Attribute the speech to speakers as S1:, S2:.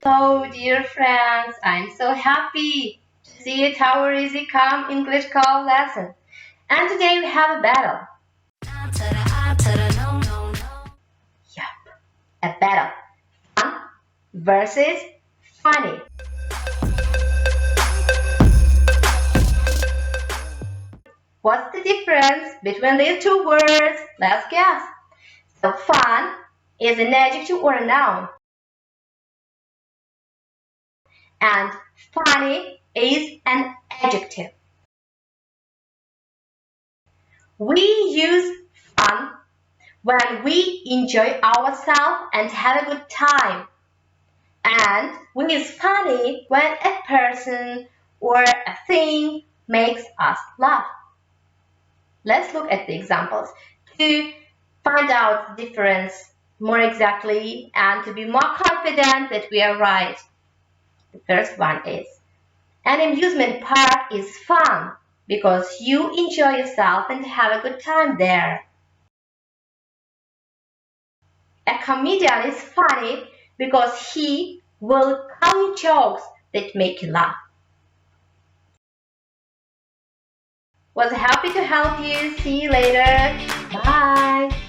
S1: Oh, dear friends, I'm so happy to see it our easy come English call lesson. And today we have a battle. Yup, a battle. Fun versus funny. What's the difference between these two words? Let's guess. So fun is an adjective or a noun. And funny is an adjective. We use fun when we enjoy ourselves and have a good time. And we use funny when a person or a thing makes us laugh. Let's look at the examples to find out the difference more exactly and to be more confident that we are right. The first one is, an amusement park is fun because you enjoy yourself and have a good time there. A comedian is funny because he will tell you jokes that make you laugh. Was happy to help you. See you later. Bye.